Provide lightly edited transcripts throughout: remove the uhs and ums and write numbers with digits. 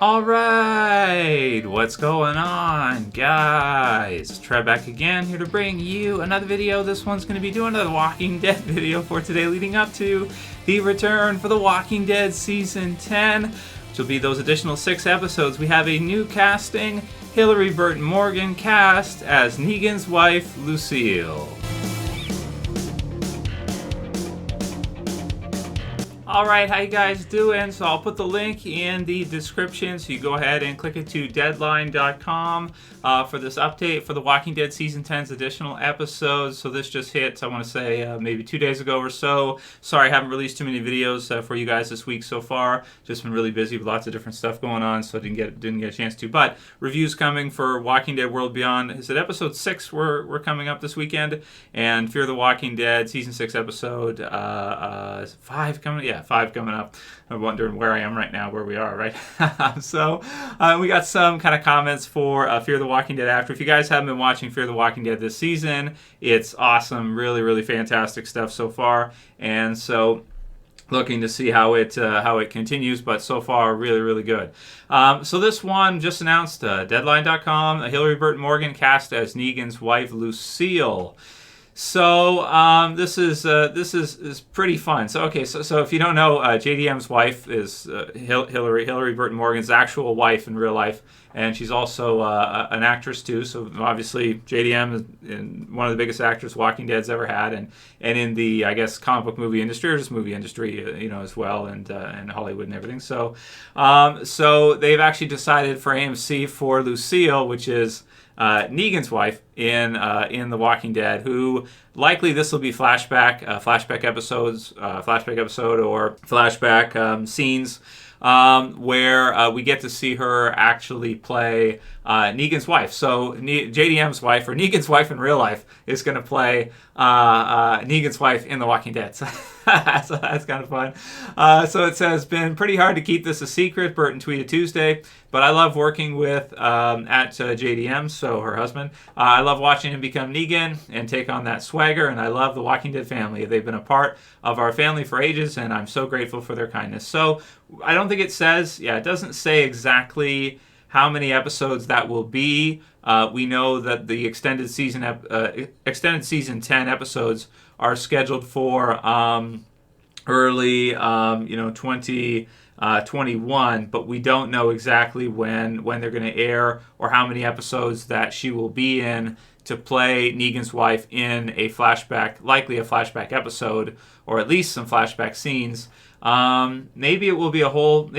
Alright, what's going on, guys? Trev back again, here to bring you another video. This one's going to be doing another Walking Dead video for today, leading up to the return for The Walking Dead Season 10, which will be those additional 6 episodes. We have a new casting, Hilarie Burton Morgan cast as Negan's wife, Lucille. Alright, how you guys doing? So I'll put the link in the description, so you go ahead and click it to deadline.com for this update for The Walking Dead Season 10's additional episodes. So this just hit, I want to say, maybe 2 days ago or so. Sorry I haven't released too many videos for you guys this week so far. Just been really busy with lots of different stuff going on, so I didn't get a chance to. But reviews coming for Walking Dead World Beyond. Is it episode 6 we're coming up this weekend? And Fear the Walking Dead Season 6 episode 5 coming? Yeah. 5 coming up. I'm wondering where I am right now, where we are, right? So we got some kind of comments for Fear the Walking Dead after. If you guys haven't been watching Fear the Walking Dead this season, it's awesome. Really, really fantastic stuff so far. And so looking to see how it continues, but so far really, really good. So this one just announced, Deadline.com, Hilarie Burton Morgan cast as Negan's wife, Lucille. So this is pretty fun. So okay, so if you don't know, JDM's wife is Hilarie Burton Morgan's actual wife in real life, and she's also an actress too. So obviously JDM is one of the biggest actors Walking Dead's ever had, and in the, I guess, comic book movie industry, or just movie industry, as well, and Hollywood and everything. So so they've actually decided for AMC for Lucille, which is Negan's wife in The Walking Dead, who likely this will be flashback episode or flashback scenes where we get to see her actually play Negan's wife. So JDM's wife, or Negan's wife in real life, is going to play Negan's wife in The Walking Dead. So that's kind of fun. So it says, been pretty hard to keep this a secret, Burton tweeted Tuesday, but I love working with at JDM, so her husband. I love watching him become Negan and take on that swagger, and I love the Walking Dead family. They've been a part of our family for ages, and I'm so grateful for their kindness. So I don't think it says, it doesn't say exactly how many episodes that will be. We know that the extended season 10 episodes are scheduled for early 2021, but we don't know exactly when they're going to air, or how many episodes that she will be in to play Negan's wife in a flashback, likely a flashback episode, or at least some flashback scenes. Maybe it will be a whole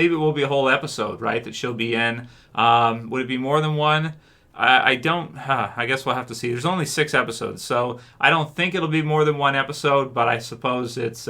episode, right, that she'll be in. Would it be more than one? I guess we'll have to see. There's only 6 episodes, so I don't think it'll be more than one episode, but I suppose it's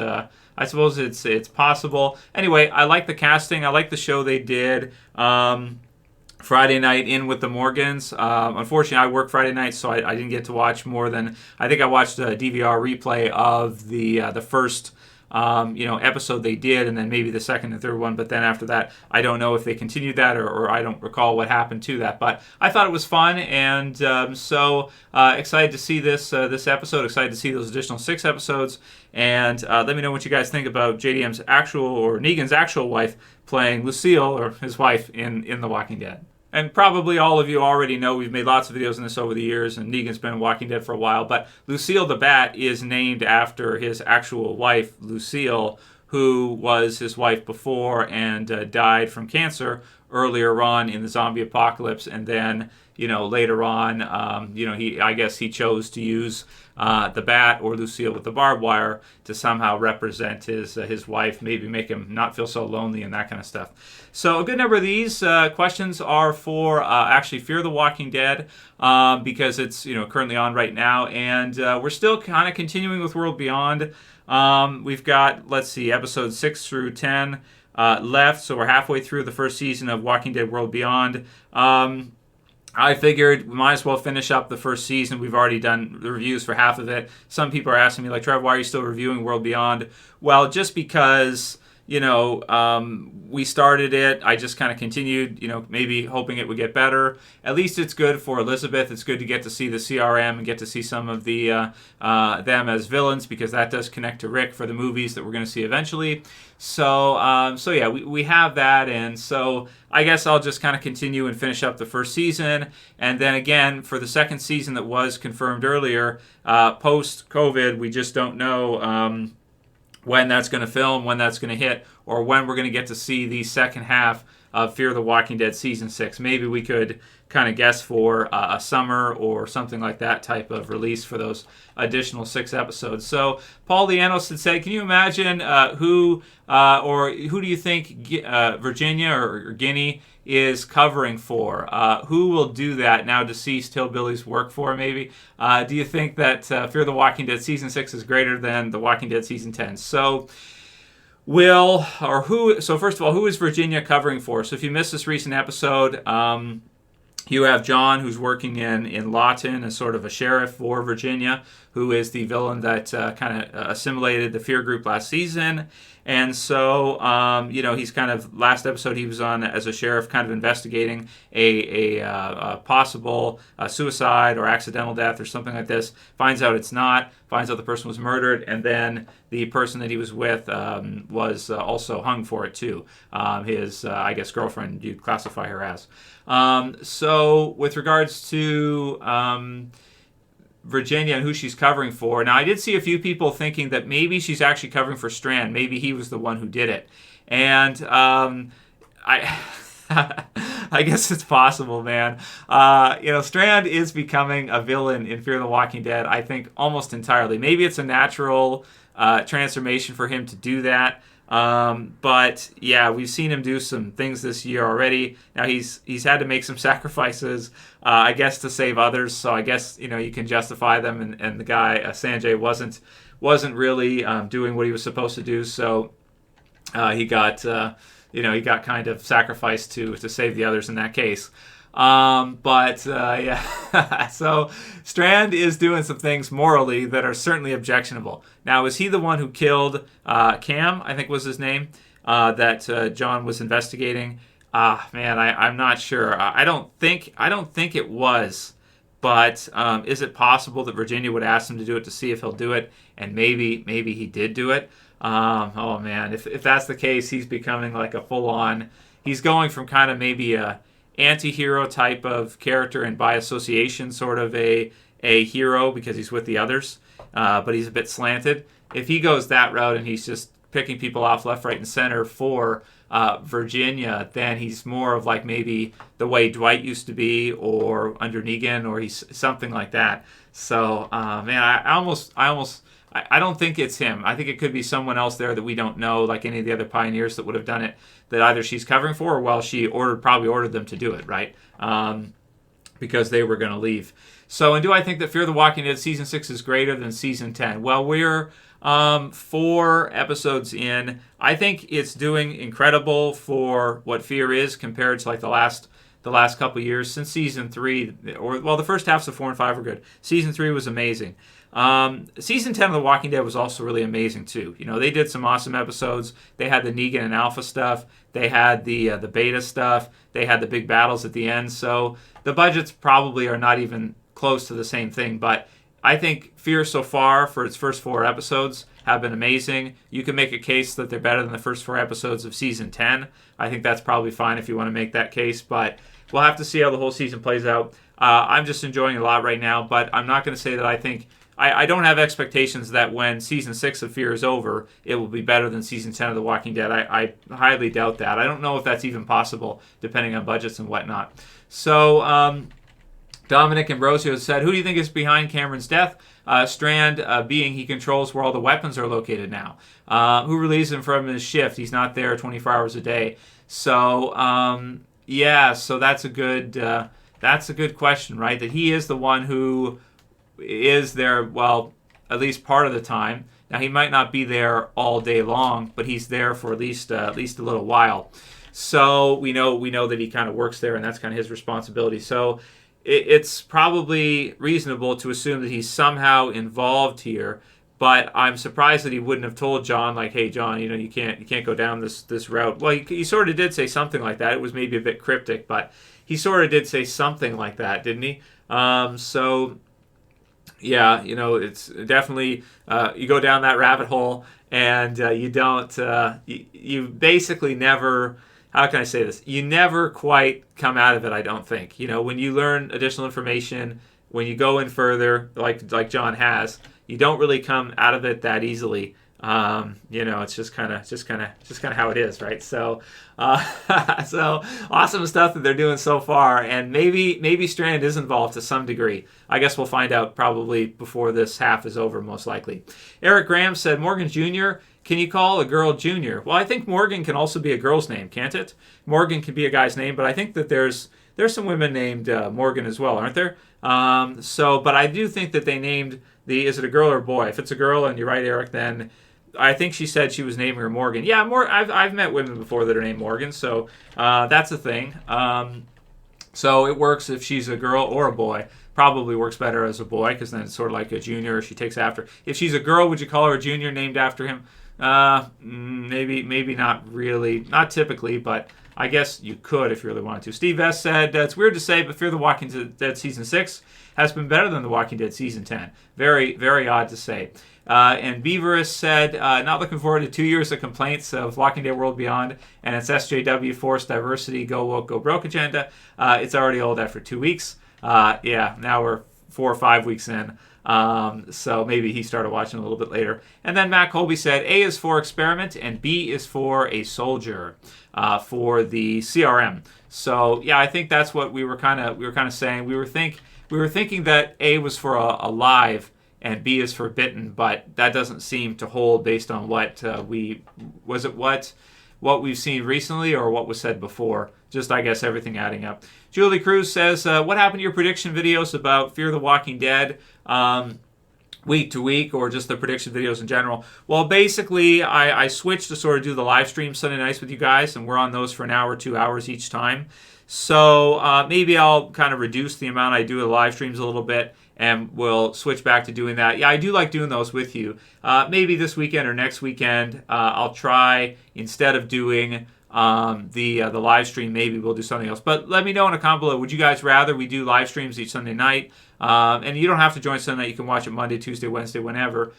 possible. Anyway, I like the casting. I like the show they did Friday night in with the Morgans. Unfortunately, I work Friday night, so I didn't get to watch more than, I think I watched a DVR replay of the first episode they did, and then maybe the second and third one, but then after that, I don't know if they continued that, or I don't recall what happened to that, but I thought it was fun, and so excited to see this episode, excited to see those additional 6 episodes, and let me know what you guys think about JDM's actual, or Negan's actual wife, playing Lucille, or his wife, in The Walking Dead. And probably all of you already know, we've made lots of videos on this over the years, and Negan's been Walking Dead for a while, but Lucille the Bat is named after his actual wife, Lucille, who was his wife before and died from cancer earlier on in the zombie apocalypse, and then later on, I guess he chose to use the bat, or Lucille with the barbed wire, to somehow represent his wife, maybe make him not feel so lonely and that kind of stuff. So a good number of these questions are for actually Fear the Walking Dead, because it's currently on right now, and we're still kind of continuing with World Beyond. We've got, let's see, episodes 6 through 10 left, so we're halfway through the first season of Walking Dead World Beyond. I figured we might as well finish up the first season. We've already done the reviews for half of it. Some people are asking me, like, Trev, why are you still reviewing World Beyond? Well, just because we started it. I just kind of continued, maybe hoping it would get better. At least it's good for Elizabeth. It's good to get to see the CRM and get to see some of the them as villains, because that does connect to Rick for the movies that we're going to see eventually. So yeah, we have that, and so I guess I'll just kind of continue and finish up the first season, and then again for the second season that was confirmed earlier, post-COVID, we just don't know when that's going to film, when that's going to hit, or when we're going to get to see the second half of Fear the Walking Dead Season 6. Maybe we could kind of guess for a summer or something like that type of release for those additional 6 episodes. So Paul Lianos had said, can you imagine who do you think Virginia or Ginnie is covering for? Who will do that now deceased hillbillies work for, maybe? Do you think that Fear the Walking Dead Season 6 is greater than The Walking Dead Season 10? So so first of all, who is Virginia covering for? So if you missed this recent episode, you have John, who's working in Lawton as sort of a sheriff for Virginia, who is the villain that kind of assimilated the Fear group last season. And so, he's kind of, last episode he was on as a sheriff kind of investigating a possible suicide or accidental death or something like this. Finds out it's not, finds out the person was murdered, and then the person that he was with was also hung for it too. His, I guess, girlfriend, you'd classify her as. So with regards to Virginia and who she's covering for. Now, I did see a few people thinking that maybe she's actually covering for Strand. Maybe he was the one who did it. And I guess it's possible, man. Strand is becoming a villain in Fear the Walking Dead, I think, almost entirely. Maybe it's a natural transformation for him to do that. But yeah, we've seen him do some things this year already. Now he's had to make some sacrifices, I guess, to save others. So I guess, you can justify them. And the guy, Sanjay, wasn't really doing what he was supposed to do. So he got kind of sacrificed to save the others in that case. Yeah, so Strand is doing some things morally that are certainly objectionable. Now, is he the one who killed Cam, I think was his name, that John was investigating? Man, I'm not sure. I don't think it was. But is it possible that Virginia would ask him to do it to see if he'll do it, and maybe he did do it? Oh man, if that's the case, he's becoming like a full-on. He's going from kind of maybe a anti-hero type of character and by association sort of a hero because he's with the others, but he's a bit slanted. If he goes that route and he's just picking people off left, right, and center for Virginia, then he's more of like maybe the way Dwight used to be, or under Negan, or he's something like that. So man, I don't think it's him. I think it could be someone else there that we don't know, like any of the other pioneers that would have done it, that either she's covering for, or well, she probably ordered them to do it, right? Because they were going to leave. So, and do I think that Fear the Walking Dead Season 6 is greater than Season 10? Well, we're 4 episodes in. I think it's doing incredible for what Fear is compared to like the last couple of years since Season 3. The first halves of 4 and 5 were good. Season 3 was amazing. Season 10 of The Walking Dead was also really amazing too. They did some awesome episodes. They had the Negan and Alpha stuff. They had the beta stuff. They had the big battles at the end. So the budgets probably are not even close to the same thing. But I think Fear so far for its first 4 episodes have been amazing. You can make a case that they're better than the first 4 episodes of Season 10. I think that's probably fine if you want to make that case. But we'll have to see how the whole season plays out. I'm just enjoying it a lot right now. But I'm not going to say that I think... I don't have expectations that when Season 6 of Fear is over, it will be better than Season 10 of The Walking Dead. I highly doubt that. I don't know if that's even possible, depending on budgets and whatnot. So, Dominick Amb said, who do you think is behind Cameron's death? Strand, being he controls where all the weapons are located now. Who relieves him from his shift? He's not there 24 hours a day. So, so that's a good question, right? That he is the one who is there, well, at least part of the time. Now, he might not be there all day long, but he's there for at least a little while. So we know that he kind of works there, and that's kind of his responsibility. So it's probably reasonable to assume that he's somehow involved here. But I'm surprised that he wouldn't have told John, like, hey, John, you can't go down this route. Well, he sort of did say something like that. It was maybe a bit cryptic, but he sort of did say something like that, didn't he? So, yeah, it's definitely, you go down that rabbit hole, and you don't, you basically never, how can I say this? You never quite come out of it, I don't think. When you learn additional information, when you go in further, like John has, you don't really come out of it that easily. It's just kind of how it is, right? So, so awesome stuff that they're doing so far, and maybe Strand is involved to some degree. I guess we'll find out probably before this half is over, most likely. Eric Graham said, Morgan Jr., can you call a girl Junior? Well, I think Morgan can also be a girl's name, can't it? Morgan can be a guy's name, but I think that there's some women named Morgan as well, aren't there? But I do think that they named is it a girl or a boy? If it's a girl, and you're right, Eric, then I think she said she was naming her Morgan. Yeah, I've met women before that are named Morgan, so that's a thing. So it works if she's a girl or a boy. Probably works better as a boy, because then it's sort of like a junior she takes after. If she's a girl, would you call her a junior named after him? Maybe not really. Not typically, but I guess you could if you really wanted to. Steve S. said, it's weird to say, but Fear the Walking Dead Season 6 has been better than The Walking Dead Season 10. Very, very odd to say. And Beaverius said, not looking forward to 2 years of complaints of Walking Dead World Beyond and its SJW Forced Diversity Go Woke Go Broke agenda. It's already old after 2 weeks. Yeah, now we're 4 or 5 weeks in. So maybe he started watching a little bit later. And then Matt Colby said, A is for experiment and B is for a soldier, for the CRM. So yeah, I think that's what we were kind of saying. We were thinking that A was for a live and B is for bitten, but that doesn't seem to hold based on what we've seen recently or what was said before. Just, I guess, everything adding up. Julie Cruz says, what happened to your prediction videos about Fear the Walking Dead week to week, or just the prediction videos in general? Well, basically, I switched to sort of do the live stream Sunday nights with you guys, and we're on those for an hour, 2 hours each time. So maybe I'll kind of reduce the amount I do of the live streams a little bit, and we'll switch back to doing that. Yeah, I do like doing those with you. Maybe this weekend or next weekend, I'll try, instead of doing the live stream, maybe we'll do something else. But let me know in a comment below. Would you guys rather we do live streams each Sunday night? And you don't have to join Sunday night. You can watch it Monday, Tuesday, Wednesday, whenever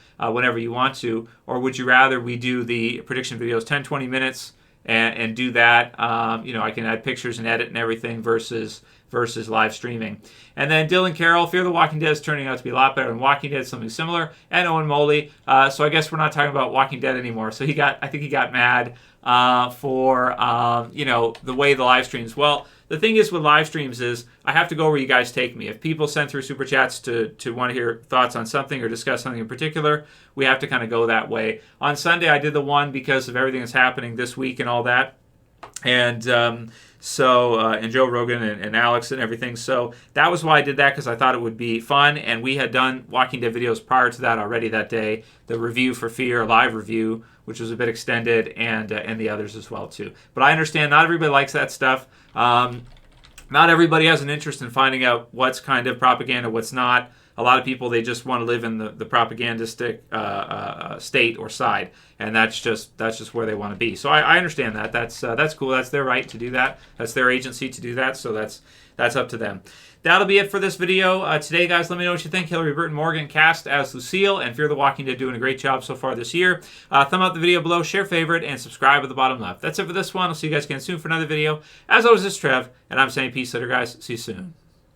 you want to. Or would you rather we do the prediction videos 10, 20 minutes and do that? I can add pictures and edit and everything versus live streaming. And then Dylan Carroll, Fear the Walking Dead is turning out to be a lot better than Walking Dead, something similar. And Owen Moley. So I guess we're not talking about Walking Dead anymore. So I think he got mad for the way the live streams. Well, the thing is with live streams is I have to go where you guys take me. If people send through super chats to want to hear thoughts on something or discuss something in particular, we have to kind of go that way. On Sunday, I did the one because of everything that's happening this week and all that. And and Joe Rogan and Alex and everything. So that was why I did that, because I thought it would be fun. And we had done Walking Dead videos prior to that already that day. The review for Fear, a live review, which was a bit extended, and the others as well too. But I understand not everybody likes that stuff. Not everybody has an interest in finding out what's kind of propaganda, what's not. A lot of people, they just want to live in the propagandistic state or side, and that's just where they want to be. So I understand that. That's cool. That's their right to do that. That's their agency to do that. So that's up to them. That'll be it for this video today, guys. Let me know what you think. Hilarie Burton Morgan cast as Lucille, and Fear the Walking Dead doing a great job so far this year. Thumb up the video below, share, favorite, and subscribe at the bottom left. That's it for this one. I'll see you guys again soon for another video. As always, this is Trev, and I'm saying peace later, guys. See you soon.